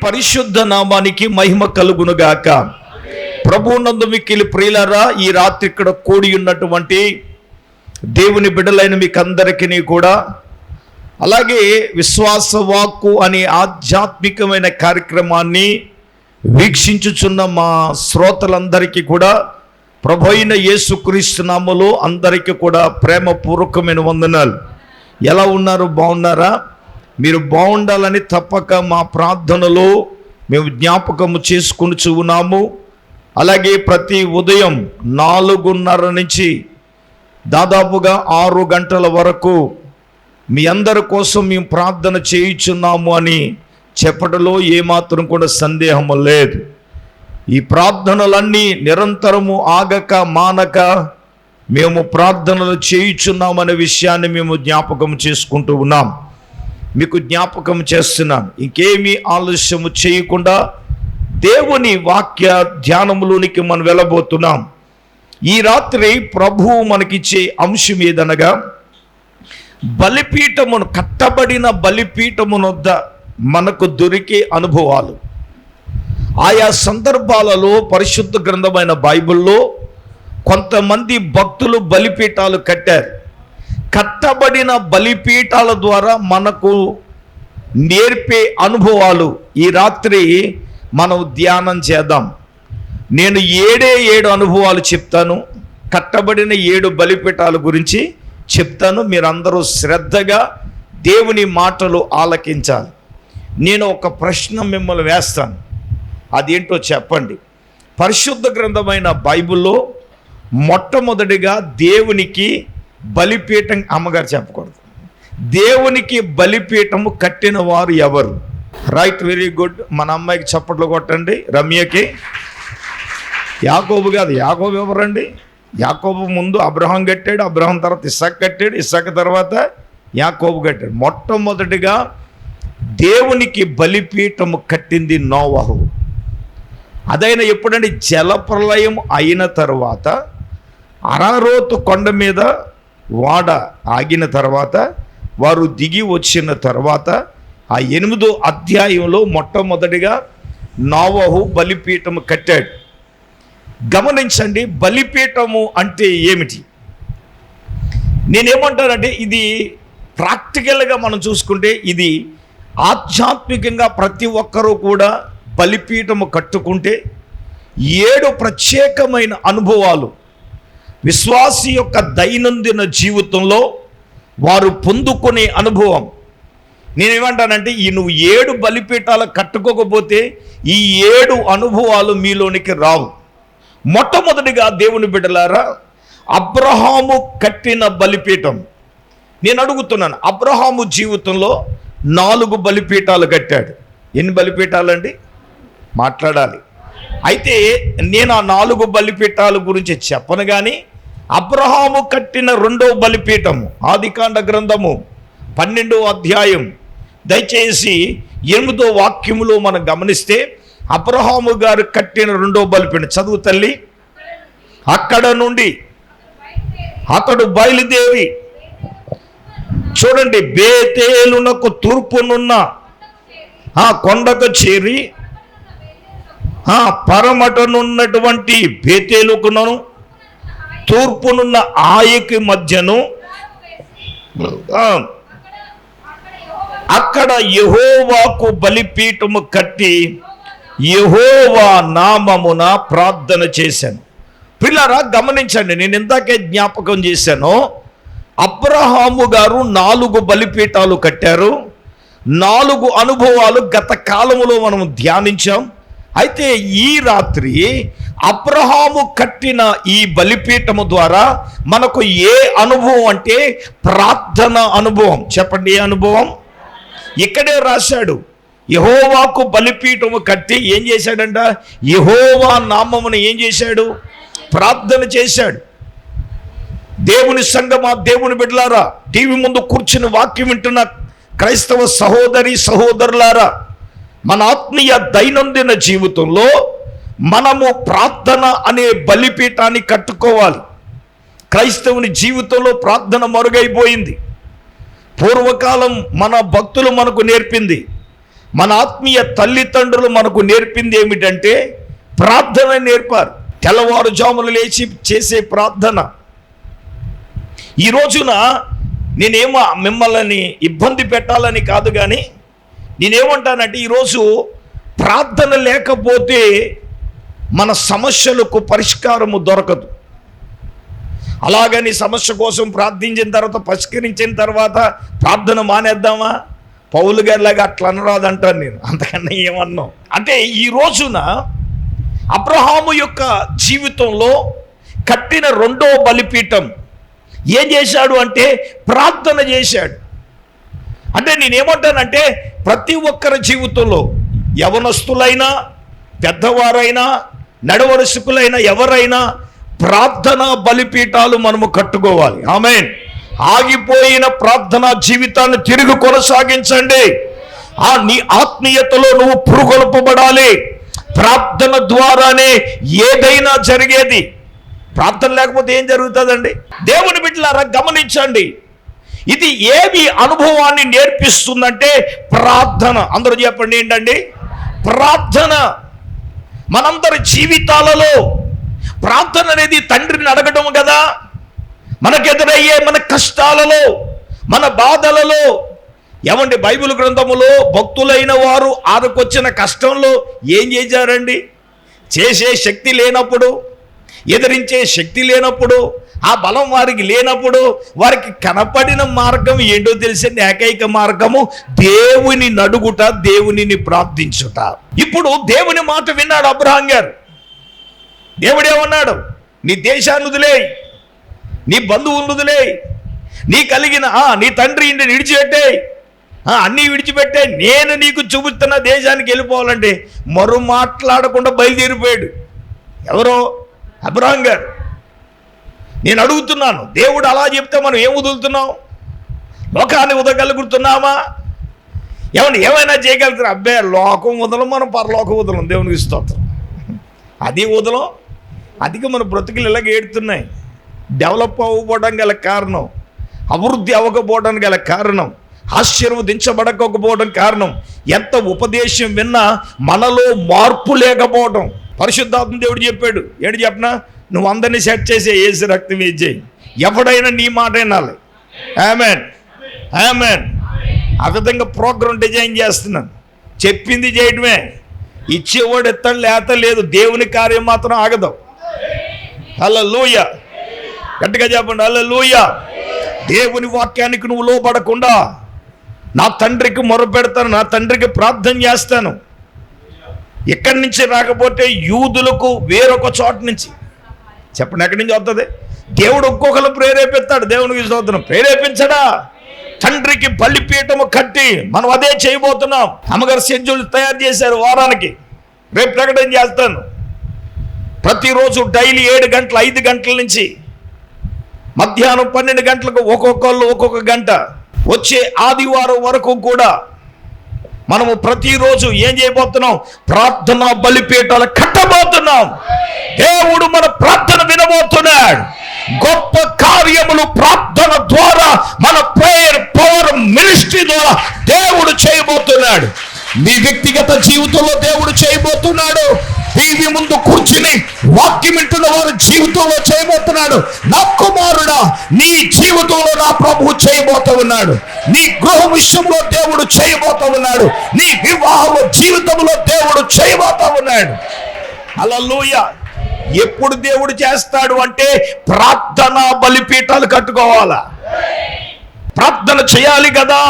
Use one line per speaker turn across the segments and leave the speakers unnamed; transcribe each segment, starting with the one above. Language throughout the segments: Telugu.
పరిశుద్ధ నామానికి మహిమ కలుగునుగాక. ప్రభువునందు మిక్కిలి ప్రియులారా, ఈ రాత్రి ఇక్కడ కూడి ఉన్నటువంటి దేవుని బిడ్డలైన మీకు అందరికీ కూడా, అలాగే విశ్వాస వాక్కు అనే ఆధ్యాత్మికమైన కార్యక్రమాన్ని వీక్షించుచున్న మా శ్రోతలందరికీ కూడా ప్రభు అయిన యేసుక్రీస్తు నామములో అందరికీ కూడా ప్రేమపూర్వకమైన వందనాలు. ఎలా ఉన్నారు? బాగున్నారా? మీరు బాగుండాలని తప్పక మా ప్రార్థనలో మేము జ్ఞాపకము చేసుకుని ఉన్నాము. అలాగే ప్రతి ఉదయం 4:30 నుంచి దాదాపుగా 6 గంటల వరకు మీ అందరి కోసం మేము ప్రార్థన చేయుచున్నాము అని చెప్పడంలో ఏమాత్రం కూడా సందేహం లేదు. ఈ ప్రార్థనలన్నీ నిరంతరము ఆగక మానక మేము ప్రార్థనలు చేయుచున్నామనే విషయాన్ని మేము జ్ఞాపకం చేసుకుంటూ ఉన్నాం. మీకు జ్ఞాపకం చేస్తున్నాను. ఇంకేమీ ఆలస్యము చేయకుండా దేవుని వాక్య ధ్యానములోనికి మనం వెళ్ళబోతున్నాం. ఈ రాత్రి ప్రభువు మనకిచ్చే అంశం ఏదనగా, బలిపీఠమును, కట్టబడిన బలిపీఠమునొద్ద మనకు దొరికే అనుభవాలు. ఆయా సందర్భాలలో పరిశుద్ధ గ్రంథమైన బైబిల్లో కొంతమంది భక్తులు బలిపీఠాలు కట్టారు. కట్టబడిన బలిపీఠాల ద్వారా మనకు నేర్పే అనుభవాలు ఈ రాత్రి మనం ధ్యానం చేద్దాం. నేను 7 అనుభవాలు చెప్తాను. కట్టబడిన 7 బలిపీఠాల గురించి చెప్తాను. మీరందరూ శ్రద్ధగా దేవుని మాటలు ఆలకించాలి. నేను ఒక ప్రశ్న మిమ్మల్ని వేస్తాను, అదేంటో చెప్పండి. పరిశుద్ధ గ్రంథమైన బైబిల్లో మొట్టమొదటిగా దేవునికి బలిపీఠం, అమ్మగారు చెప్పకూడదు, దేవునికి బలిపీఠము కట్టిన వారు ఎవరు? Right, very good. మన అమ్మాయికి చప్పట్లు కొట్టండి, రమ్యకి. యాకోబు కాదు, యాకోబు ఎవరండి? యాకోబు ముందు అబ్రహాం కట్టాడు, అబ్రహాం తర్వాత ఇస్సాకు కట్టాడు, ఇస్సాకు తర్వాత యాకోబు కట్టాడు. మొట్టమొదటిగా దేవునికి బలిపీఠము కట్టింది నోవహు. అదైనా ఎప్పుడంటే జలప్రలయం అయిన తర్వాత అరారోతు కొండ మీద వాడ ఆగిన తర్వాత వారు దిగి వచ్చిన తర్వాత ఆ 8వ అధ్యాయంలో మొట్టమొదటిగా నోవహు బలిపీఠము కట్టాడు. గమనించండి, బలిపీఠము అంటే ఏమిటి? నేనేమంటానంటే, ఇది ప్రాక్టికల్గా మనం చూసుకుంటే ఇది ఆధ్యాత్మికంగా ప్రతి ఒక్కరూ కూడా బలిపీఠము కట్టుకుంటే 7 ప్రత్యేకమైన అనుభవాలు విశ్వాసి యొక్క దైనందిన జీవితంలో వారు పొందుకునే అనుభవం. నేనేమంటానంటే, నువ్వు 7 బలిపీఠాలు కట్టుకోకపోతే ఈ 7 అనుభవాలు మీలోనికి రావు. మొట్టమొదటిగా దేవుని బిడ్డలారా, అబ్రహాము కట్టిన బలిపీఠం. నేను అడుగుతున్నాను, అబ్రహాము జీవితంలో 4 బలిపీఠాలు కట్టాడు. ఎన్ని బలిపీఠాలండి? మాట్లాడాలి. అయితే నేను ఆ 4 బలిపీఠాల గురించి చెప్పను, కానీ అబ్రహాము కట్టిన 2వ బలిపీఠము ఆదికాండ గ్రంథము 12వ అధ్యాయం దయచేసి 8వ వాక్యములో మనం గమనిస్తే, అబ్రహాము గారు కట్టిన 2వ బలిపీఠం చదువు తల్లి. అక్కడ నుండి అతడు బయలుదేరి, చూడండి, బేతేలునకు తూర్పునున్న ఆ కొండకు చేరి పరమటనున్నటువంటి బేతేలుకును తూర్పునున్న ఆయకి మధ్యను అక్కడ యెహోవాకు బలిపీఠము కట్టి యెహోవా నామమున ప్రార్థన చేశాను. పిల్లరా గమనించండి, నేను ఇందాకే జ్ఞాపకం చేశాను. అబ్రహాము గారు 4 బలిపీఠాలు కట్టారు. 4 అనుభవాలు గత కాలములో మనం ధ్యానించాం. అయితే ఈ రాత్రి అబ్రహాము కట్టిన ఈ బలిపీఠము ద్వారా మనకు ఏ అనుభవం అంటే ప్రార్థన అనుభవం. చెప్పండి, ఏ అనుభవం? ఇక్కడే రాశాడు, యెహోవాకు బలిపీఠము కట్టి ఏం చేశాడంట? యెహోవా నామమును ఏం చేశాడు? ప్రార్థన చేశాడు. దేవుని సంగమా, దేవుని బిడ్డలారా, టీవీ ముందు కూర్చుని వాక్యం వింటున్న క్రైస్తవ సహోదరి సహోదరులారా, మన ఆత్మీయ దైనందిన జీవితంలో మనము ప్రార్థన అనే బలిపీఠాన్ని కట్టుకోవాలి. క్రైస్తవుని జీవితంలో ప్రార్థన మరుగైపోయింది. పూర్వకాలం మన భక్తులు మనకు నేర్పింది, మన ఆత్మీయ తల్లిదండ్రులు మనకు నేర్పింది ఏమిటంటే ప్రార్థన నేర్పారు. తెల్లవారుజామున లేచి చేసే ప్రార్థన. ఈ రోజున నేనేమో మిమ్మల్ని ఇబ్బంది పెట్టాలని కాదు, కానీ నేనేమంటానంటే ఈరోజు ప్రార్థన లేకపోతే మన సమస్యలకు పరిష్కారము దొరకదు. అలాగని సమస్య కోసం ప్రార్థించిన తర్వాత, పరిష్కరించిన తర్వాత ప్రార్థన మానేద్దామా? పౌలు గారిలాగా అట్లా అనరాదంటాను నేను, అంతకన్నా ఏమన్నాం అంటే ఈ రోజున అబ్రహాము యొక్క జీవితంలో కట్టిన రెండో బలిపీఠం ఏం చేశాడు అంటే ప్రార్థన చేశాడు. అంటే నేనేమంటానంటే ప్రతి ఒక్కరి జీవితంలో యవనస్తులైనా పెద్దవారైనా నడవరుసుకులైనా ఎవరైనా ప్రార్థనా బలిపీఠాలు మనము కట్టుకోవాలి. ఆమేన్. ఆగిపోయిన ప్రార్థనా జీవితాన్ని తిరిగి కొనసాగించండి. నీ ఆత్మీయతలో నువ్వు పురుగొల్పబడాలి. ప్రార్థన ద్వారానే ఏదైనా జరిగేది. ప్రార్థన లేకపోతే ఏం జరుగుతుందండి? దేవుని బిడ్డలారా గమనించండి, ఇది ఏమి అనుభవాన్ని నేర్పిస్తుందంటే ప్రార్థన. అందరూ చెప్పండి ఏంటండి? ప్రార్థన. మనందరి జీవితాలలో ప్రార్థన అనేది తండ్రిని అడగడం కదా. మనకెదురయ్యే మన కష్టాలలో, మన బాధలలో, ఏమండి బైబిల్ గ్రంథములో భక్తులైన వారు ఆరుకొచ్చిన కష్టంలో ఏం చేశారండి? చేసే శక్తి లేనప్పుడు, ఎదిరించే శక్తి లేనప్పుడు, ఆ బలం వారికి లేనప్పుడు వారికి కనపడిన మార్గం ఏంటో తెలిసిన ఏకైక మార్గము దేవుని నడుగుట, దేవునిని ప్రార్థించుట. ఇప్పుడు దేవుని మాట విన్నాడు అబ్రహాం గారు. దేవుడేమన్నాడు? నీ దేశాన్ని వదిలే, నీ బంధువులను వదిలే, నీ కలిగిన నీ తండ్రి ఇంటిని విడిచిపెట్టే, అన్నీ విడిచిపెట్టే, నేను నీకు చూపుతున్న దేశానికి వెళ్ళిపోవాలంటే మరో మాట్లాడకుండా బయలుదేరిపోయాడు. ఎవరో? అబ్రహాం గారు. నేను అడుగుతున్నాను, దేవుడు అలా చెప్తే మనం ఏం వదులుతున్నాం? లోకాన్ని వదలగలుగుతున్నామా? ఏమైనా చేయగలుగుతారు? అబ్బే, లోకం వదలం, మనం పరలోకం వదలం. దేవునికి స్తోత్రం. అది వదలం. అదిగా మన బ్రతుకులు ఇలాగ ఏడుతున్నాయి. డెవలప్ అవ్వకపోవడం గల కారణం, అభివృద్ధి అవ్వకపోవడానికి గల కారణం, ఆశీర్వదించబడకపోవడం కారణం, ఎంత ఉపదేశం విన్నా మనలో మార్పు లేకపోవడం. పరిశుద్ధాత్మ దేవుడు చెప్పాడు, ఏంటి చెప్పనా? నువ్వు అందరినీ సెట్ చేసే ఏసు రక్తం వేసేయి, ఎవడైనా నీ మాట వినాలి. ఆమేన్, ఆమేన్. ఆ విధంగా ప్రోగ్రాం డిజైన్ చేస్తున్నాను. చెప్పింది చేయడమే. ఇచ్చేవాడు ఎత్తడు, లేత లేదు. దేవుని కార్యం మాత్రం ఆగదు. హల్లెలూయా. గట్టిగా చెప్పండి, హల్లెలూయా. దేవుని వాక్యానికి నువ్వు లోబడకుండా నా తండ్రికి మొరపెడతాను, నా తండ్రికి ప్రార్థన చేస్తాను. ఎక్కడి నుంచి రాకపోతే యూదులకు వేరొక చోట నుంచి. చెప్పండి, ఎక్కడి నుంచి వస్తుంది? దేవుడు ఒక్కొక్కరు ప్రేరేపిస్తాడు. దేవునికి స్తోత్రం. ప్రేరేపించడా? తండ్రికి బలిపీఠము కట్టి మనం అదే చేయబోతున్నాం. అమ్మగారు షెడ్యూల్ తయారు చేశారు వారానికి. రేపు ప్రకటన చేస్తాను. ప్రతిరోజు డైలీ 7 గంటలు, 5 గంటల నుంచి మధ్యాహ్నం 12 గంటలకు ఒక్కొక్కళ్ళు ఒక్కొక్క గంట, వచ్చే ఆదివారం వరకు కూడా మనము ప్రతిరోజు ఏం చేయబోతున్నాం? ప్రార్థనా బలిపీఠాలు కట్టబోతున్నాం. దేవుడు మన ప్రార్థన వినబోతున్నాడు. గొప్ప కార్యములు ప్రార్థన ద్వారా, మన ప్రేయర్ పవర్ మినిస్ట్రీ ద్వారా దేవుడు చేయబోతున్నాడు. మీ వ్యక్తిగత జీవితంలో దేవుడు చేయబోతున్నాడు. టీవీ ముందు కూర్చుని వాక్యం వింటున్న వారి జీవితంలో చేయబోతున్నాడు. నా కుమారుడా, నీ జీవితంలో నా ప్రభువు చేయబోతూ ఉన్నాడు. నీ గృహ విషయంలో దేవుడు చేయబోతూ ఉన్నాడు. నీ వివాహ జీవితంలో దేవుడు చేయబోతూ ఉన్నాడు. హల్లెలూయా. ఎప్పుడు దేవుడు చేస్తాడు అంటే ప్రార్థనా బలిపీఠాలు కట్టుకోవాలా. ప్రార్థన చేయాలి కదా,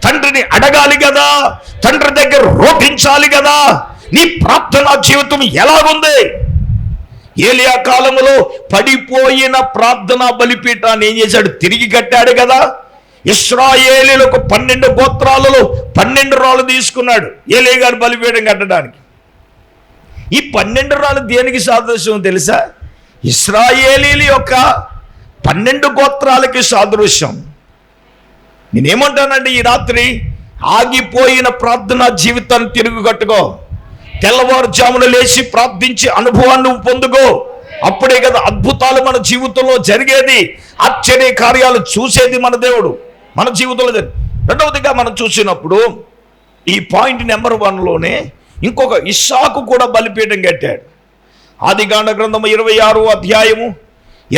తండ్రిని అడగాలి కదా, తండ్రి దగ్గర రోధించాలి కదా. నీ ప్రార్థనా జీవితం ఎలాగుంది? ఏలియా కాలంలో పడిపోయిన ప్రార్థనా బలిపీఠాన్ని ఏం చేశాడు? తిరిగి కట్టాడు కదా. ఇశ్రాయేలీయులకు 12 గోత్రాలలో 12 రాళ్ళు తీసుకున్నాడు ఏలియా గారు బలిపీఠం కట్టడానికి. ఈ 12 రాళ్ళు దేనికి సాదృశ్యం తెలుసా? ఇశ్రాయేలీల యొక్క 12 గోత్రాలకి సాదృశ్యం. నేనేమంటానండి, ఈ రాత్రి ఆగిపోయిన ప్రార్థనా జీవితాన్ని తిరుగు కట్టుకో. తెల్లవారుజామున లేచి ప్రార్థించి అనుభవాన్ని పొందుకో. అప్పుడే కదా అద్భుతాలు మన జీవితంలో జరిగేది, ఆశ్చర్య కార్యాలు చూసేది మన దేవుడు మన జీవితంలో. రెండవదిగా మనం చూసినప్పుడు ఈ పాయింట్ నెంబర్ 1లోనే ఇంకొక ఇస్సాకు కూడా బలిపీఠం కట్టాడు. ఆదికాండ గ్రంథము 26వ అధ్యాయము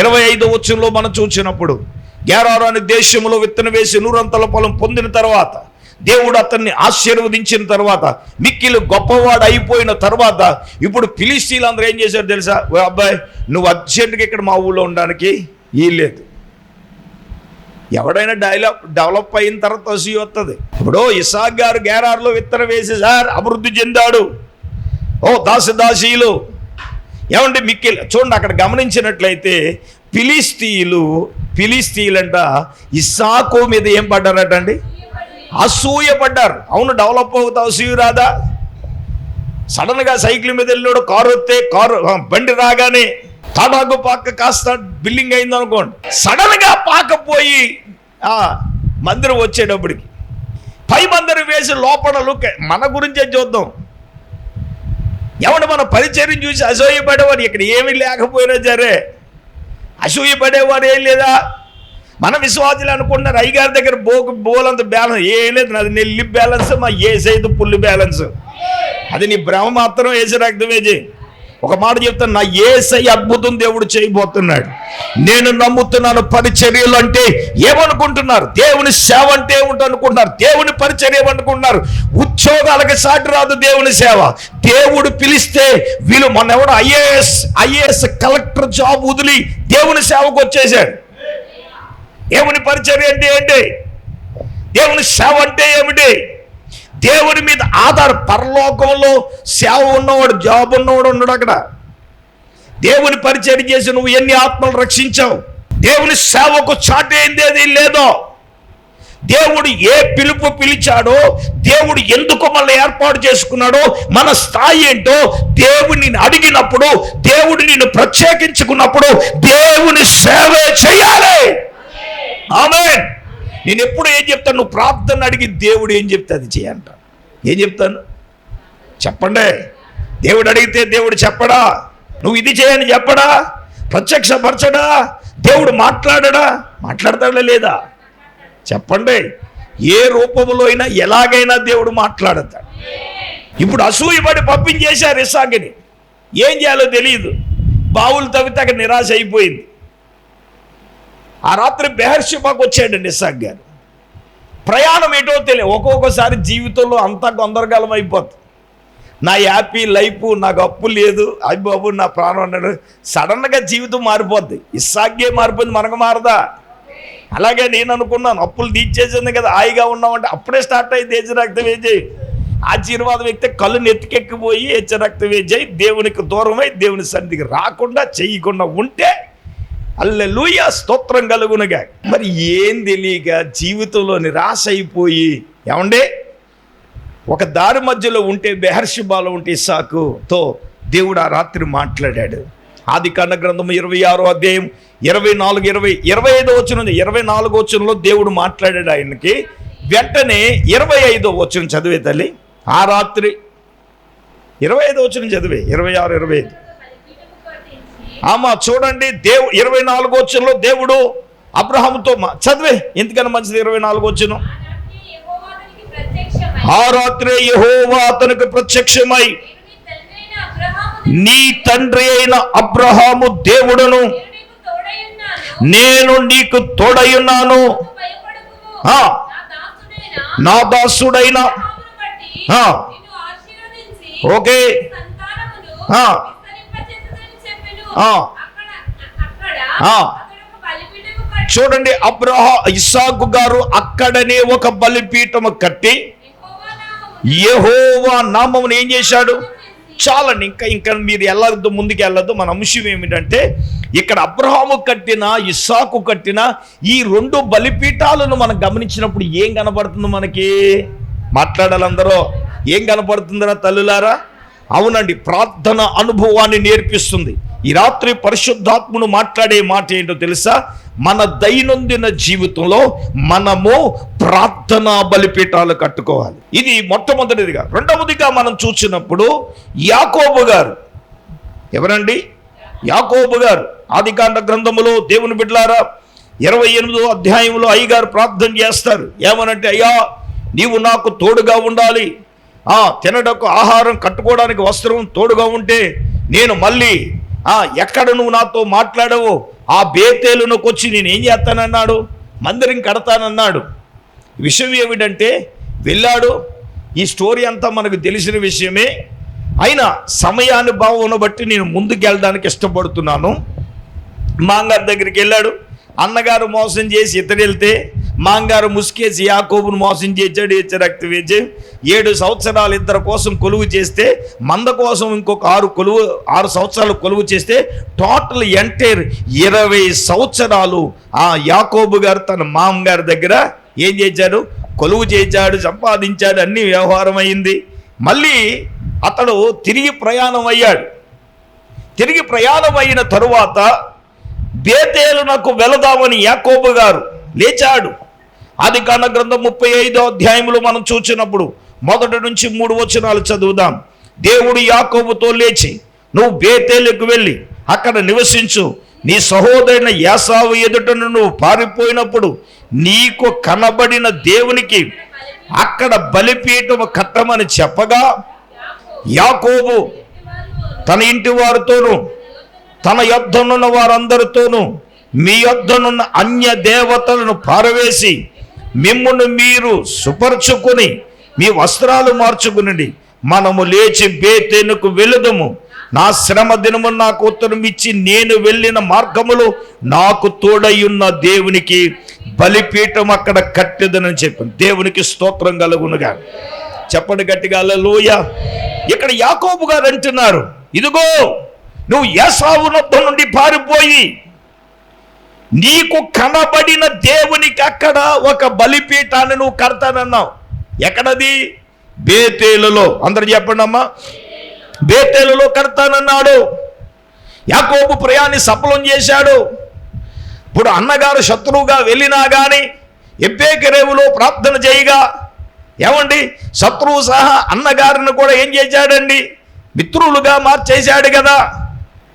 25వ వచనంలో మనం చూసినప్పుడు, గెరారు అనే దేశంలో విత్తనం వేసి 100 పొలం పొందిన తర్వాత, దేవుడు అతన్ని ఆశీర్వదించిన తర్వాత, మిక్కిలు గొప్పవాడు అయిపోయిన తర్వాత, ఇప్పుడు ఫిలిస్తీన్లు అందరూ ఏం చేశారు తెలుసా? అబ్బాయి, నువ్వు అర్జెంటుగా ఇక్కడ మా ఊళ్ళో ఉండడానికి లేదు. ఎవడైనా డెవలప్ అయిన తర్వాత అసూయ వస్తుంది. ఇప్పుడు ఇస్సాకు గారు గెరారులో విత్తనం వేసి సార్ అభివృద్ధి చెందాడు. ఓ దాసీలు ఏమంటే మిక్కిలు చూడండి, అక్కడ గమనించినట్లయితే ఫిలిస్తీన్లంట ఇస్సాకు మీద ఏం పడ్డారట అండి? అసూయ పడ్డారు. అవును, డెవలప్ అవుతా అసూయ రాదా? సడన్గా సైకిల్ మీద వెళ్ళాడు, కారు వస్తే బండి రాగానే తాడాకు పాక కాస్త బిల్డింగ్ అయింది అనుకోండి, సడన్గా పాకపోయి మందిరం వచ్చేటప్పటికి పై మందిరం వేసి లోపల మన గురించే చూద్దాం. ఏమంటే మన పరిచర్యం చూసి అసూయపడేవారు ఇక్కడ ఏమీ లేకపోయినా సరే అసూయపడేవారు ఏం లేదా? మన విశ్వాసులు అనుకుంటున్నారు అయ్యగారి దగ్గర బోలంత బ్యాలెన్స్ ఏం లేదు, నాది నెల్లి బ్యాలెన్స్, మా ఏసైదు పుల్లి బ్యాలెన్స్. అది నీ భ్రమ మాత్రం ఏసై రక్తమే చేయి. ఒక మాట చెప్తాను, నా ఏసై అద్భుతం దేవుడు చేయబోతున్నాడు. నేను నమ్ముతున్నాను. పరిచర్యలు అంటే ఏమనుకుంటున్నారు? దేవుని సేవ అంటే ఏమిటనుకుంటున్నారు? దేవుని పరిచర్య ఏమనుకుంటున్నారు? ఉద్యోగాలకి సాటి రాదు దేవుని సేవ. దేవుడు పిలిస్తే వీళ్ళు మొన్న ఎవడు ఐఏఎస్ కలెక్టర్ జాబ్ వదిలి దేవుని సేవకు వచ్చేసాడు. దేవుని పరిచర్య అంటే ఏంటి? దేవుని సేవ అంటే ఏమిటి? దేవుని మీద పరలోకంలో సేవ ఉన్నవాడు, జాబ్ ఉన్నవాడు ఉన్నాడు అక్కడ. దేవుని పరిచర్య చేసి నువ్వు ఎన్ని ఆత్మలు రక్షించావు? దేవుని సేవకు చాటేందేది లేదో. దేవుడు ఏ పిలుపు పిలిచాడో, దేవుడు ఎందుకు మనల్ని ఏర్పాటు చేసుకున్నాడో, మన స్థాయి ఏంటో దేవుని అడిగినప్పుడు, దేవుడు నిన్ను ప్రత్యేకించుకున్నప్పుడు దేవుని సేవే చేయాలి. ఆమేన్. నేను ఎప్పుడు ఏం చెప్తాను? నువ్వు ప్రార్థన అడిగి దేవుడు ఏం చెప్తే అది చేయంట. ఏం చెప్తాను చెప్పండి? దేవుడు అడిగితే దేవుడు చెప్పడా? నువ్వు ఇది చేయని చెప్పడా? ప్రత్యక్షపరచడా? దేవుడు మాట్లాడతాడా లేదా? చెప్పండి. ఏ రూపంలో అయినా ఎలాగైనా దేవుడు మాట్లాడతాడు. ఇప్పుడు అసూయపడి పంపించేశారు ఇస్సాకుని. ఏం చేయాలో తెలియదు. బావులు తవ్వితే అక్కడ నిరాశ అయిపోయింది. ఆ రాత్రి బెహర్షెబాకు వచ్చాడండి ఇస్సాకు గారు. ప్రయాణం ఏంటో తెలియదు. ఒక్కొక్కసారి జీవితంలో అంతా గందరగోళం అయిపోతుంది. నా హ్యాపీ లైఫ్, నాకు అప్పు లేదు, అయ్య బాబు నా ప్రాణం అన్నాడు. సడన్గా జీవితం మారిపోద్ది. ఇస్సాకే మారిపోయింది, మనకు మారదా? అలాగే నేను అనుకున్నాను, అప్పులు తీర్చేసింది కదా, హాయిగా ఉన్నామంటే అప్పుడే స్టార్ట్ అయ్యి హెచ్చ రక్తం వేజేయి. ఆశీర్వాదం ఎక్కితే కళ్ళు నెత్తికెక్కిపోయి హెచ్చ రక్తం వేజేయి. దేవునికి దూరమై దేవుని సన్నిధికి రాకుండా చేయకుండా ఉంటే హల్లెలూయా, స్తోత్రం కలుగునుగా. మరి ఏం తెలియక జీవితంలో నిరాశ అయిపోయి, ఏమండే ఒక దారి మధ్యలో ఉంటే, బెహర్షెబాలో ఉంటే ఇస్సాకుతో దేవుడు ఆ రాత్రి మాట్లాడాడు. ఆదికాండ గ్రంథం 26వ అధ్యాయం 24 25వ వచనంలో దేవుడు మాట్లాడాడు ఆయనకి. వెంటనే 25వ వచనం చదివే తల్లి. ఆ రాత్రి 25వ వచనం చదివే, 26 25. చూడండి, 24వ వచనంలో దేవుడు అబ్రహాముతో చదివే, ఎందుకన్నా మంచిది. 24వ వచనం. ఆ రాత్రి యెహోవా అతనికి ప్రత్యక్షమై, నీ తండ్రి అయిన అబ్రహాము దేవుడును, నేను నీకు తోడయున్నాను, నా దాసుడైన ఓకే చూడండి, ఇస్సాకు గారు అక్కడనే ఒక బలిపీఠము కట్టి యెహోవా నామమును ఏం చేశాడు? చాలండి, ఇంకా మీరు వెళ్ళద్దు, ముందుకు వెళ్ళద్దు. మన అంశం ఏమిటంటే, ఇక్కడ అబ్రహాము కట్టిన, ఇస్సాకు కట్టిన ఈ 2 బలిపీఠాలను మనం గమనించినప్పుడు ఏం కనపడుతుంది మనకి? మాట్లాడాలందరూ. ఏం కనపడుతుందరా తల్లులారా? అవునండి, ప్రార్థన అనుభవాన్ని నేర్పిస్తుంది. ఈ రాత్రి పరిశుద్ధాత్ముడు మాట్లాడే మాట ఏంటో తెలుసా? మన దైనందిన జీవితంలో మనము ప్రార్థనా బలిపీఠాలు కట్టుకోవాలి. ఇది మొట్టమొదటిదిగా. రెండవదిగా మనం చూసినప్పుడు యాకోబు గారు. ఎవరండి? యాకోబు గారు. ఆదికాండ గ్రంథములో దేవుని బిడ్డలారా 28వ అధ్యాయంలో అయ్యగారు ప్రార్థన చేస్తారు. ఏమనంటే, అయ్యా నీవు నాకు తోడుగా ఉండాలి, తినడానికి ఆహారం, కట్టుకోవడానికి వస్త్రం తోడుగా ఉంటే నేను మళ్ళీ ఎక్కడ నువ్వు నాతో మాట్లాడవో ఆ బేతేలునకు వచ్చి నేను ఏం చేస్తానన్నాడు, మందిరం కడతానన్నాడు. విషయం ఏమిటంటే వెళ్ళాడు. ఈ స్టోరీ అంతా మనకు తెలిసిన విషయమే. అయినా సమయానుభావం బట్టి నేను ముందుకు వెళ్ళడానికి ఇష్టపడుతున్నాను. మాంగారు దగ్గరికి వెళ్ళాడు. అన్నగారు మోసం చేసి ఇతడు వెళ్తే మాంగారు ముసుకేసి యాకోబును మోసం చేశాడు. రక్త వేచి 7 సంవత్సరాలు ఇద్దరి కోసం కొలువు చేస్తే, మంద కోసం ఇంకొక 6 సంవత్సరాలు కొలువు చేస్తే టోటల్ ఎంటైర్ 20 సంవత్సరాలు ఆ యాకోబు గారు తన మామగారి దగ్గర ఏం చేశాడు, కొలువు చేశాడు, సంపాదించాడు, అన్ని వ్యవహారం అయింది. మళ్ళీ అతడు తిరిగి ప్రయాణం అయ్యాడు. తిరిగి ప్రయాణం అయిన తరువాత బేతేలునకు వెళదామని యాకోబు గారు లేచాడు. ఆదికాండ గ్రంథం 35వ అధ్యాయంలో మనం చూసినప్పుడు 1 నుంచి 3 వచనాలు చదువుదాం. దేవుడు యాకోబుతో లేచి, నువ్వు బేతేలుకు వెళ్ళి అక్కడ నివసించు, నీ సహోదరుని యాసావు ఎదుటను నువ్వు పారిపోయినప్పుడు నీకు కనబడిన దేవునికి అక్కడ బలిపీఠము కట్టమని చెప్పగా, యాకోబు తన ఇంటి వారితోనూ తన యొద్దనున్న వారందరితోనూ మీ యొద్దనున్న అన్య దేవతలను పారవేసి మిమ్మును మీరు సుపర్చుకుని మీ వస్త్రాలు మార్చుకునండి, మనము లేచి బేతేలుకు వెళుదము. నా శ్రమ దినము నాకు ఉత్తరం ఇచ్చి నేను వెళ్ళిన మార్గములో నాకు తోడయ్యున్న దేవునికి బలిపీఠం అక్కడ కట్టెదనని చెప్పి దేవునికి స్తోత్రం కలుగునుగా. చెప్పండి గట్టిగా హల్లెలూయా. ఇక్కడ యాకోబు గారు అంటున్నారు, ఇదిగో నువ్వు ఏసావు నొద్ద నుండి పారిపోయి నీకు కనబడిన దేవునికి అక్కడ ఒక బలిపీఠాన్ని నువ్వు కడతానన్నావు. ఎక్కడది? బేతేలులో. అందరు చెప్పండి అమ్మా. బేతేలులో కడతానన్నాడు. యాకోబు ప్రయాణి సఫలం చేశాడు. ఇప్పుడు అన్నగారు శత్రువుగా వెళ్ళినా కానీ ఎబ్బేకెరేవులో ప్రార్థన చేయగా, ఏమండి, శత్రువు సహా అన్నగారిని కూడా ఏం చేశాడండి, మిత్రులుగా మార్చేశాడు కదా.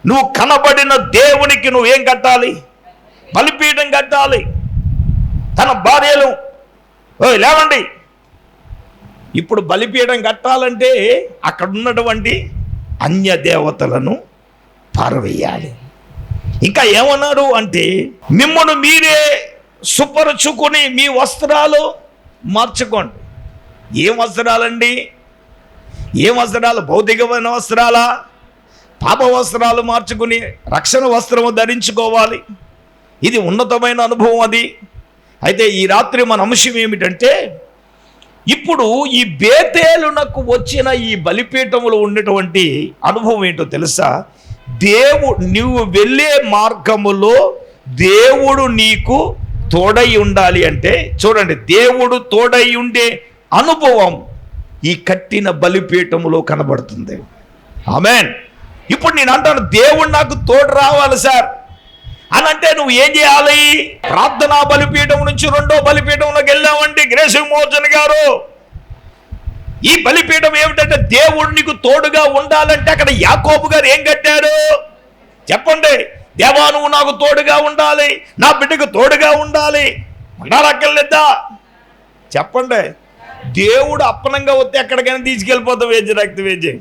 నువ్వు కనబడిన దేవునికి నువ్వేం కట్టాలి? బలిపీఠం కట్టాలి. తన భార్యలు లేవండి, ఇప్పుడు బలిపీఠం కట్టాలంటే అక్కడ ఉన్నటువంటి అన్య దేవతలను పారవేయాలి. ఇంకా ఏమన్నారు అంటే, మిమ్మల్ని మీరే సుపరుచుకుని మీ వస్త్రాలు మార్చుకోండి. ఏం వస్త్రాలండి? ఏం వస్త్రాలు? భౌతికమైన వస్త్రాలా? పాప వస్త్రాలు మార్చుకుని రక్షణ వస్త్రము ధరించుకోవాలి. ఇది ఉన్నతమైన అనుభవం అది. అయితే ఈ రాత్రి మన అంశం ఏమిటంటే, ఇప్పుడు ఈ బేతేలునకు వచ్చిన ఈ బలిపీఠములో ఉన్నటువంటి అనుభవం ఏంటో తెలుసా? నువ్వు వెళ్ళే మార్గములో దేవుడు నీకు తోడై ఉండాలి అంటే, చూడండి, దేవుడు తోడై ఉండే అనుభవం ఈ కట్టిన బలిపీఠములో కనబడుతుంది. ఆమేన్. ఇప్పుడు నేను అంటాను, దేవుడు నాకు తోడు రావాలి సార్ అని అంటే నువ్వు ఏం చేయాలి? ప్రార్థనా బలిపీఠం నుంచి 2వ బలిపీఠంలోకి వెళ్ళామండి గ్రేస్ విమోచన్ గారు. ఈ బలిపీఠం ఏమిటంటే దేవుడు నీకు తోడుగా ఉండాలంటే అక్కడ యాకోబు గారు ఏం కట్టారు చెప్పండి? దేవా నువ్వు నాకు తోడుగా ఉండాలి, నా బిడ్డకు తోడుగా ఉండాలి. ఉండాలక్కర్లేదా? చెప్పండి. దేవుడు అప్పనంగా వస్తే ఎక్కడికైనా తీసుకెళ్ళిపోతావు, వేజి రక్త వేజి.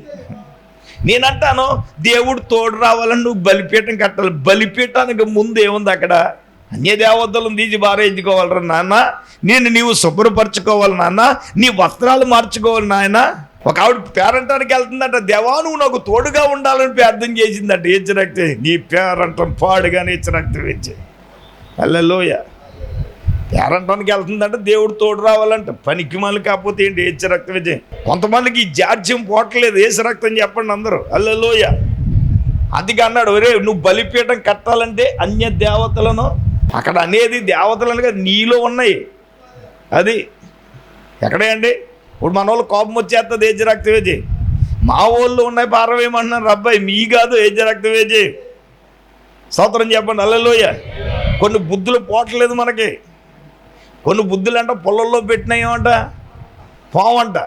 నేనంటాను, దేవుడు తోడు రావాలని నువ్వు బలిపీఠం కట్టాలి. బలిపీఠానికి ముందు ఏముంది అక్కడ? అన్య దేవతలను తీసి బారేయించుకోవాలరా నాన్న, నీవు శుభ్రపరచుకోవాలి నాన్న, నీ వస్త్రాలు మార్చుకోవాలి నాయన. ఒక ఆవిడ పేరంటానికి వెళ్తుందంట, దేవా నువ్వు నాకు తోడుగా ఉండాలని ప్రార్థన చేసిందంట. హెచ్చరక్తే నీ పేరంటం పాడుగానే హెచ్చరక్తం వేచే. హల్లెలూయా. పేరంటానికి వెళ్తుందంటే దేవుడు తోడు రావాలంట. పనికి మళ్ళీ కాకపోతే ఏంటి హెచ్చరక్తం వేచే. కొంతమందికి ఈ జాడ్యం పోవట్లేదు, హెచ్చరక్తం చెప్పండి అందరూ. హల్లెలూయా. అందుకే అన్నాడు, ఒరే నువ్వు బలిపీఠం కట్టాలంటే అన్య దేవతలను, అక్కడ అనేది దేవతలను కదా నీలో ఉన్నాయి. అది ఎక్కడే అండి? ఇప్పుడు మన వాళ్ళు కోపం వచ్చేస్తుంది, ఏజ్ రక్తవేజీ. మా వాళ్ళు ఉన్నాయి పారవేయమంటున్నారు, అబ్బాయి మీ కాదు ఏజ్ రక్తవేజీ. స్తోత్రం చెప్పండి. హల్లెలూయా. కొన్ని బుద్ధులు పోవట్లేదు మనకి. కొన్ని బుద్ధులు అంట పొలంలో పెట్టినాయేమంట పోవంట.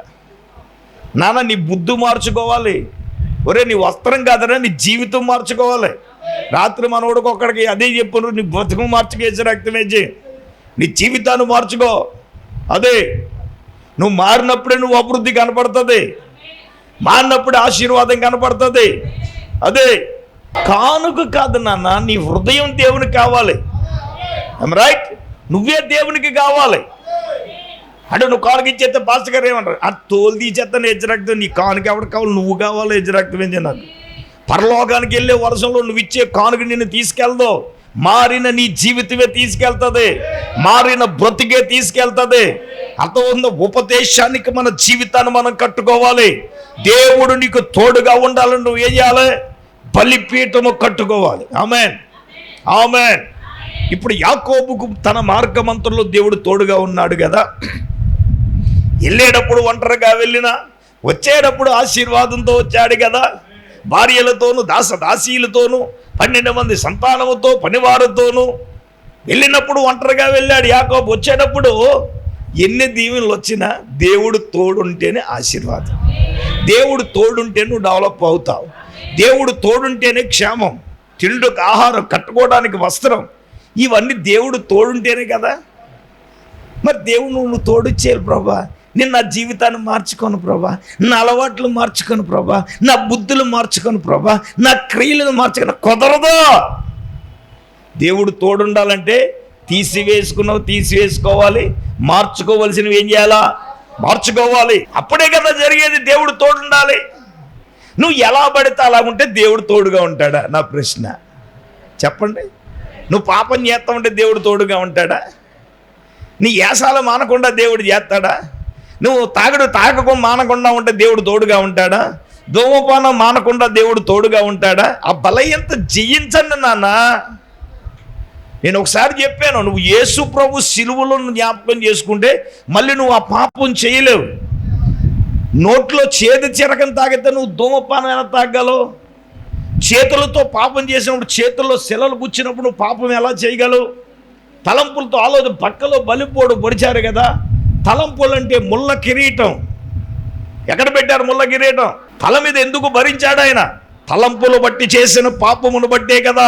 నాన్న నీ బుద్ధి మార్చుకోవాలి. ఒరే నీ వస్త్రం కాదరా, నీ జీవితం మార్చుకోవాలి. రాత్రి మనోడికి ఒక్కడికి అదే చెప్పను, నీ బతుకు మార్చుకేసి రక్తమేసి నీ జీవితాన్ని మార్చుకో. అదే నువ్వు మారినప్పుడే నువ్వు అభివృద్ధి కనపడుతుంది, మారినప్పుడే ఆశీర్వాదం కనపడుతుంది. అదే కానుక కాదు నాన్న, నీ హృదయం దేవునికి కావాలి. రైట్, నువ్వే దేవునికి కావాలి. అంటే నువ్వు కానుక ఇచ్చేస్తే పాస్టర్ గారు ఏమంటారు, ఆ తోలు తీసేస్తాను యజ్జరక్తం, నీ కానుక ఎవరికి కావాలి, నువ్వు కావాలి యజ్జరక్తం ఏంటి నాకు. పరలోకానికి వెళ్ళే వర్షంలో నువ్వు ఇచ్చే కానుక నిన్ను తీసుకెళ్దో, మారిన నీ జీవితమే తీసుకెళ్తుంది, మారిన బ్రతికే తీసుకెళ్తుంది. అర్థం, ఉపదేశానికి మన జీవితాన్ని మనం కట్టుకోవాలి. దేవుడు నీకు తోడుగా ఉండాలని నువ్వు ఏం చేయాలి? బలిపీఠము కట్టుకోవాలి. ఆమేన్, ఆమేన్. ఇప్పుడు యాకోబుకు తన మార్గమంతలో దేవుడు తోడుగా ఉన్నాడు కదా. వెళ్ళేటప్పుడు ఒంటరిగా వెళ్ళినా, వచ్చేటప్పుడు ఆశీర్వాదంతో వచ్చాడు కదా. భార్యలతోనూ దాసీలతోనూ 12 మంది సంతానముతో పనివారితోనూ వెళ్ళినప్పుడు ఒంటరిగా వెళ్ళాడు యాకోబు. వచ్చేటప్పుడు ఎన్ని దీవెనలు వచ్చినా దేవుడు తోడుంటేనే ఆశీర్వాదం, దేవుడు తోడుంటే నువ్వు డెవలప్ అవుతావు, దేవుడు తోడుంటేనే క్షేమం, తిండుకు ఆహారం, కట్టుకోవడానికి వస్త్రం, ఇవన్నీ దేవుడు తోడుంటేనే కదా. మరి దేవుడు నువ్వు తోడుచ్చేయాలి ప్రభా. నేను నా జీవితాన్ని మార్చుకోను ప్రభా, నా అలవాట్లు మార్చుకోను ప్రభా, నా బుద్ధులు మార్చుకోను ప్రభా, నా క్రియలను మార్చుకోను. కుదరదు. దేవుడు తోడుండాలంటే తీసివేసుకోవాలి, మార్చుకోవలసినవి ఏం చేయాలా? మార్చుకోవాలి. అప్పుడే కదా జరిగేది. దేవుడు తోడుండాలి. నువ్వు ఎలా పడితే అలా ఉంటే దేవుడు తోడుగా ఉంటాడా? నా ప్రశ్న చెప్పండి. నువ్వు పాపం చేస్తా ఉంటే దేవుడు తోడుగా ఉంటాడా? నీ ఏసాలు మానకుండా దేవుడు చేస్తాడా? నువ్వు తాగకుండా మానకుండా ఉంటే దేవుడు తోడుగా ఉంటాడా? ధూమపానం మానకుండా దేవుడు తోడుగా ఉంటాడా? ఆ బలయంత జయించండి నాన్న. నేను ఒకసారి చెప్పాను, నువ్వు యేసు ప్రభు సిలువలో జ్ఞాపకం చేసుకుంటే మళ్ళీ నువ్వు ఆ పాపం చేయలేవు. నోట్లో చేదు చిరకం తాగితే నువ్వు ధూమపానం ఎలా తాగలవు? చేతులతో పాపం చేసినప్పుడు, చేతుల్లో శిలలు గుచ్చినప్పుడు నువ్వు పాపం ఎలా చేయగలవు? తలంపులతో ఆలోచన, పక్కలో బలిపోడు పొడిచారు కదా. తలంపులు అంటే ముళ్ళ కిరీటం. ఎక్కడ పెట్టారు ముళ్ళ కిరీటం? తల మీద ఎందుకు భరించాడు ఆయన? తలంపులు బట్టి చేసిన పాపమును బట్టే కదా.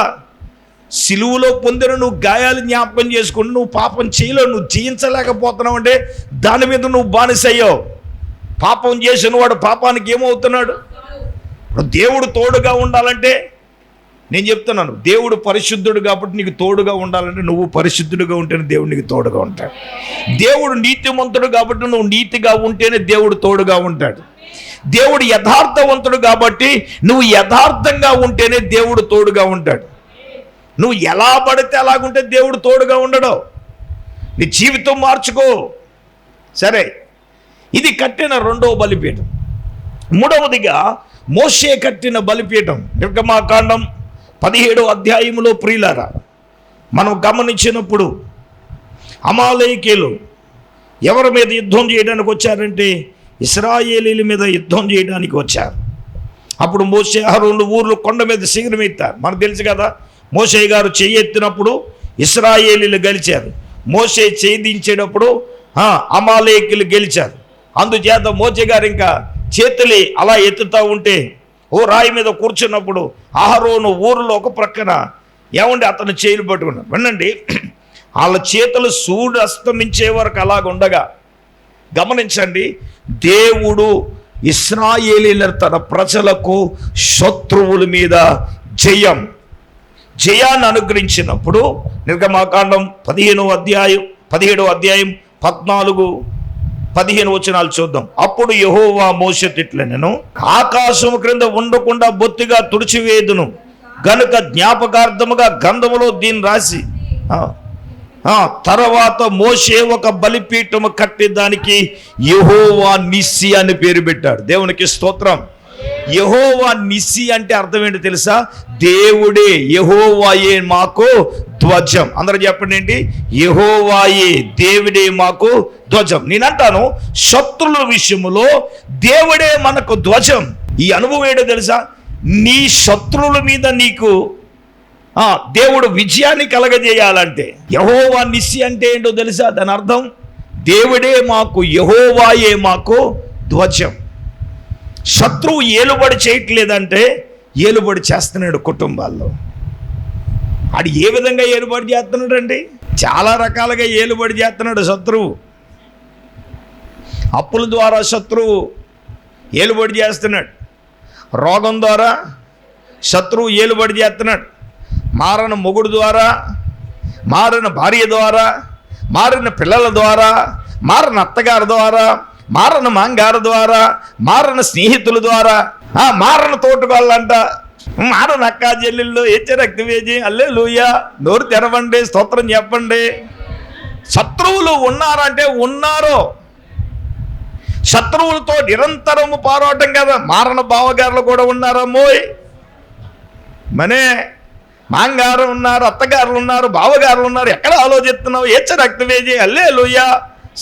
సిలువులో పొందిన నువ్వు గాయాలు జ్ఞాపకం చేసుకుని నువ్వు పాపం చేయలేవు, నువ్వు జయించలేకపోతున్నావు అంటే దాని మీద నువ్వు బానిసయ్యావు. పాపం చేసిన వాడు పాపానికి ఏమవుతున్నాడు? దేవుడు తోడుగా ఉండాలంటే, నేను చెప్తున్నాను, దేవుడు పరిశుద్ధుడు కాబట్టి నీకు తోడుగా ఉండాలంటే నువ్వు పరిశుద్ధుడిగా ఉంటేనే దేవుడు నీకు తోడుగా ఉంటాడు. దేవుడు నీతిమంతుడు కాబట్టి నువ్వు నీతిగా ఉంటేనే దేవుడు తోడుగా ఉంటాడు. దేవుడు యథార్థవంతుడు కాబట్టి నువ్వు యథార్థంగా ఉంటేనే దేవుడు తోడుగా ఉంటాడు. నువ్వు ఎలా పడితే అలాగుంటే దేవుడు తోడుగా ఉండడు. నీ జీవితం మార్చుకో. సరే, ఇది కట్టిన రెండవ బలిపీఠం. మూడవదిగా మోషే కట్టిన బలిపీఠం. నిర్గమాకాండం 17వ అధ్యాయంలో ప్రియులారా మనం గమనించినప్పుడు అమాలేకీయులు ఎవరి మీద యుద్ధం చేయడానికి వచ్చారంటే ఇశ్రాయేలీల మీద యుద్ధం చేయడానికి వచ్చారు. అప్పుడు మోషే అహరోను ఊర్లు కొండ మీద శిఖరం ఎత్తారు. మనకు తెలుసు కదా, మోషే గారు చెయ్యి ఎత్తినప్పుడు ఇశ్రాయేలీలు గెలిచారు, మోషే చేయి దించేటప్పుడు అమాలేకీయులు గెలిచారు. అందుచేత మోషే గారు ఇంకా చేతులు అలా ఎత్తుతూ ఉంటే ఓ రాయి మీద కూర్చున్నప్పుడు అహరోను ఊరిలో ఒక ప్రక్కన ఏమండి అతను చేతులు పట్టుకున్నాడు. వినండి, వాళ్ళ చేతులు సూర్యుడు అస్తమించే వరకు అలాగుండగా గమనించండి, దేవుడు ఇశ్రాయేలీల తన ప్రజలకు శత్రువుల మీద జయాన్ని అనుగ్రహించినప్పుడు నిర్గమాకాండం 17వ అధ్యాయం 14-15 వచనాలు చూద్దాం. అప్పుడు యెహోవా మోషేతో ఇట్లనెను, ఆకాశము క్రింద ఉండకుండా బొత్తిగా తుడిచివేదును గనుక జ్ఞాపకార్థముగా గంధములో దీన్ని రాసి తర్వాత మోషే ఒక బలిపీఠము కట్టి దానికి యెహోవా నిస్సి అని పేరు పెట్టాడు. దేవునికి స్తోత్రం. యెహోవా నిస్సి అంటే అర్థం ఏంటి తెలుసా? దేవుడే, యెహోవాయే మాకు ధ్వజం. అందరూ చెప్పండి ఏంటి? యెహోవాయే, దేవుడే మాకు ధ్వజం. నేనంటాను, శత్రుల విషయంలో దేవుడే మనకు ధ్వజం. ఈ అనుభవం ఏంటో తెలుసా? నీ శత్రువుల మీద నీకు దేవుడు విజయాన్ని కలగజేయాలంటే యెహోవా నిస్సి అంటే ఏంటో తెలుసా? దాని అర్థం దేవుడే మాకు, యెహోవాయే మాకు ధ్వజం. శత్రువు ఏలుబడి చేయట్లేదంటే ఏలుబడి చేస్తున్నాడు కుటుంబాల్లో. ఆడు ఏ విధంగా ఏలుబడి చేస్తున్నాడు అండి? చాలా రకాలుగా ఏలుబడి చేస్తున్నాడు శత్రువు. అప్పుల ద్వారా శత్రువు ఏలుబడి చేస్తున్నాడు, రోగం ద్వారా శత్రువు ఏలుబడి చేస్తున్నాడు, మారణ మొగుడు ద్వారా, మారిన భార్య ద్వారా, మారిన పిల్లల ద్వారా, మారిన అత్తగారి ద్వారా, మారణ మాంగారు ద్వారా, మారణ స్నేహితుల ద్వారా, మారణ తోటగాళ్ళంట, మారణ అక్కా చెల్లెళ్ళు, రక్తవేజి, హల్లెలూయా, నోరు తెరవండి, స్తోత్రం చెప్పండి. శత్రువులు ఉన్నారంటే ఉన్నారు. శత్రువులతో నిరంతరము పోరాటం కదా. మారణ బావగారులు కూడా ఉన్నారమ్మోయ్, మనే మాంగారు ఉన్నారు, అత్తగారులు ఉన్నారు, బావగారులు ఉన్నారు. ఎక్కడ ఆలోచిస్తున్నావు? రక్తవేజి, హల్లెలూయా,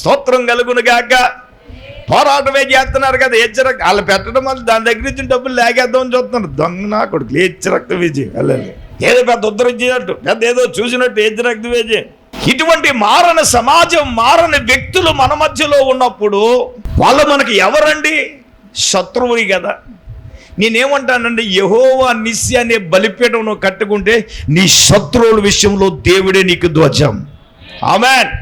స్తోత్రం కలుగును గాక. పోరాటమే చేస్తున్నారు కదా. వాళ్ళు పెట్టడం వల్ల దాని దగ్గర నుంచి డబ్బులు లేకేద్దామని చూస్తున్నారు. దొంగ నా కొడుకు రక్తవేజి, హల్లెలూయా. ఏదో పెద్ద ఉద్ధరించినట్టు, పెద్ద ఏదో చూసినట్టు రక్తవేజి. ఇటువంటి మారణ సమాజం, మారణ వ్యక్తులు మన మధ్యలో ఉన్నప్పుడు వాళ్ళు మనకి ఎవరండి? శత్రువుని కదా. నేనేమంటానండి, యెహోవా నిస్సి అనే బలిపీఠం నువ్వు కట్టుకుంటే నీ శత్రువుల విషయంలో దేవుడే నీకు ధ్వజం. ఆమేన్.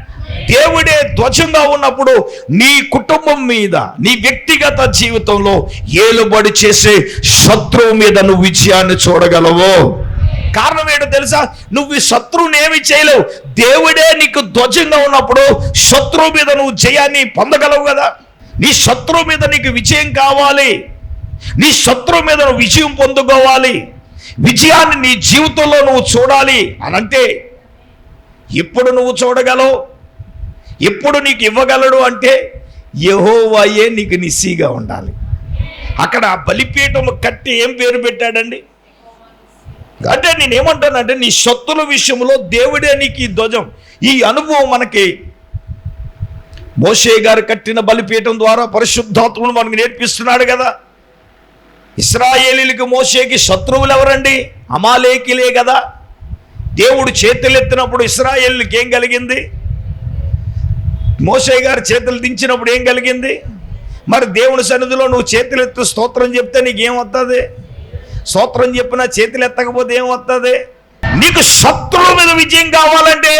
దేవుడే ధ్వజంగా ఉన్నప్పుడు నీ కుటుంబం మీద, నీ వ్యక్తిగత జీవితంలో ఏలుబడి చేసే శత్రువు మీద నువ్వు విజయాన్ని చూడగలవు. కారణం ఏంటో తెలుసా? నువ్వు ఈ శత్రువుని ఏమి చేయలేవు. దేవుడే నీకు ధ్వజంగా ఉన్నప్పుడు శత్రువు మీద నువ్వు జయాన్ని పొందగలవు కదా. నీ శత్రువు మీద నీకు విజయం కావాలి, నీ శత్రువు మీద నువ్వు విజయం పొందుకోవాలి, విజయాన్ని నీ జీవితంలో నువ్వు చూడాలి అని అంటే ఎప్పుడు నువ్వు చూడగలవు, ఎప్పుడు నీకు ఇవ్వగలడు అంటే యెహోవాయే నీకు నిస్సిగా ఉండాలి. అక్కడ బలిపీఠం కట్టి ఏం పేరు పెట్టాడండి అంటే నేనేమంటానంటే నీ శత్రుల విషయంలో దేవుడే నీకు ఈ ధ్వజం. ఈ అనుభవం మనకి మోషే గారు కట్టిన బలిపీఠం ద్వారా పరిశుద్ధాత్ముడు మనకు నేర్పిస్తున్నాడు కదా. ఇశ్రాయేలీయులకు మోషేకి శత్రువులు ఎవరండి? అమాలేకీలే కదా. దేవుడు చేతులెత్తినప్పుడు ఇశ్రాయేలీయులకు ఏం కలిగింది? మోషే గారు చేతులు దించినప్పుడు ఏం కలిగింది? మరి దేవుని సన్నిధిలో నువ్వు చేతులెత్తు స్తోత్రం చెప్తే నీకేం వస్తుంది? స్తోత్రం చెప్పినా చేతులు ఎత్తకపోతే ఏం వస్తుంది? నీకు శత్రువుల మీద విజయం కావాలంటే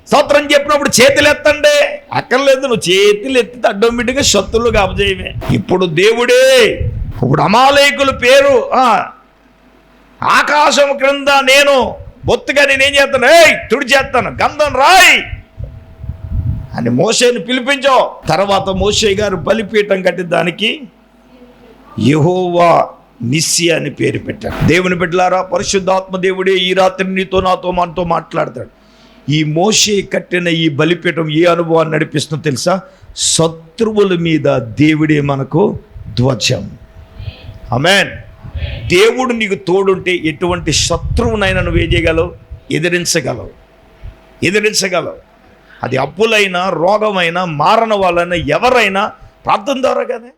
స్తోత్రం చెప్పినప్పుడు చేతులు ఎత్తండి. అక్కర్లేదు, నువ్వు చేతులు ఎత్తితే ఆటోమేటిక్గా శత్రువులు అపజయమే. ఇప్పుడు దేవుడే, ఇప్పుడు అమాలేకుల పేరు ఆకాశం క్రింద నేను బొత్తుగా నేనేం చేస్తాను, తుడి చేస్తాను, గంధం రాయి అని మోషేని పిలిపించో. తర్వాత మోషే గారు బలిపీఠం కట్టి దానికి యెహోవా నిస్సి అని పేరు పెట్టాడు. దేవుని బిడ్డలారా, పరిశుద్ధాత్మ దేవుడే ఈ రాత్రి నీతో నాతో మనతో మాట్లాడతాడు. ఈ మోషే కట్టిన ఈ బలిపీఠం ఏ అనుభవాన్ని నడిపిస్తుందో తెలుసా? శత్రువుల మీద దేవుడే మనకు ధ్వజం. ఆమేన్. దేవుడు నీకు తోడుంటే ఎటువంటి శత్రువునైనా నువ్వు ఏం చేయగలవు? ఎదిరించగలవు. అది అప్పులైనా, రోగమైనా, మారణ వాళ్ళైనా, ఎవరైనా ప్రార్థన ద్వారా కదా.